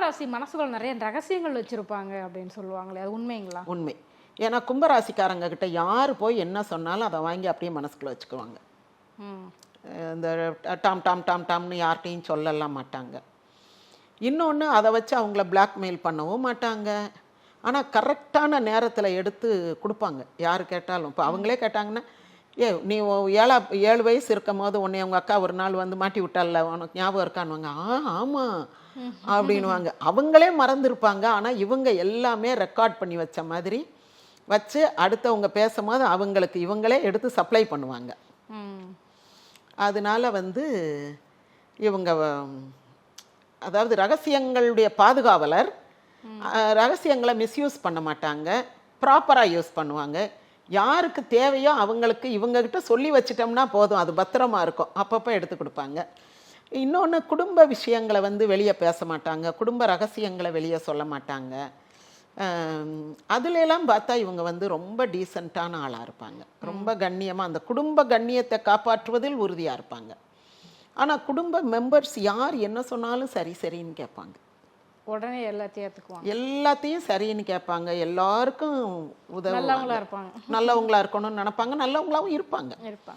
கும்பராசி மனசுக்குள்ள நிறைய ரகசியங்கள் வச்சிருப்பாங்க அப்படின்னு சொல்லுவாங்களே, அது உண்மைங்களா? உண்மை. ஏன்னா கும்பராசிக்காரங்க கிட்ட யார் போய் என்ன சொன்னாலும் அதை வாங்கி அப்படியே மனசுக்குள்ள வச்சுக்குவாங்க. ம். இந்த டாம் டாம் டாம் டாம்னு யார்கிட்டையும் சொல்லலாம் மாட்டாங்க. இன்னொன்று அதை வச்சு அவங்கள பிளாக்மெயில் பண்ணவும் மாட்டாங்க. ஆனால் கரெக்டான நேரத்தில் எடுத்து கொடுப்பாங்க யார் கேட்டாலும். இப்போ அவங்களே கேட்டாங்கன்னா, நீ 7 வயசு இருக்கும் போது உன்னை உங்கள் அக்கா ஒரு நாள் வந்து மாட்டி விட்டால, உனக்கு ஞாபகம் இருக்கான்னுவாங்க. ஆமாம் அப்படின்வாங்க. அவங்களே மறந்துருப்பாங்க. ஆனால் இவங்க எல்லாமே ரெக்கார்ட் பண்ணி வச்ச மாதிரி வச்சு அடுத்தவங்க பேசும்போது அவங்களுக்கு இவங்களே எடுத்து சப்ளை பண்ணுவாங்க. அதனால வந்து இவங்க அதாவது ரகசியங்களுடைய பாதுகாவலர். ரகசியங்களை மிஸ்யூஸ் பண்ண மாட்டாங்க, ப்ராப்பராக யூஸ் பண்ணுவாங்க. யாருக்கு தேவையோ அவங்களுக்கு இவங்ககிட்ட சொல்லி வச்சிட்டோம்னா போதும், அது பத்திரமா இருக்கும், அப்பப்போ எடுத்து கொடுப்பாங்க. இன்னொன்று, குடும்ப விஷயங்களை வந்து வெளியே பேச மாட்டாங்க, குடும்ப ரகசியங்களை வெளியே சொல்ல மாட்டாங்க. அதுலெல்லாம் பார்த்தா இவங்க வந்து ரொம்ப டீசெண்டான ஆளாக இருப்பாங்க, ரொம்ப கண்ணியமாக அந்த குடும்ப கண்ணியத்தை காப்பாற்றுவதில் உறுதியாக இருப்பாங்க. ஆனால் குடும்ப மெம்பர்ஸ் யார் என்ன சொன்னாலும் சரி சரின்னு கேட்பாங்க. உடனே எல்லாத்தையும் ஏற்றுக்குவாங்க, எல்லாத்தையும் சரின்னு கேட்பாங்க, எல்லாருக்கும் உதவுவாங்க, நல்லவங்களா இருப்பாங்க, நல்லவங்களா இருக்கணும்னு நினைப்பாங்க, நல்லவங்களாவும் இருப்பாங்க.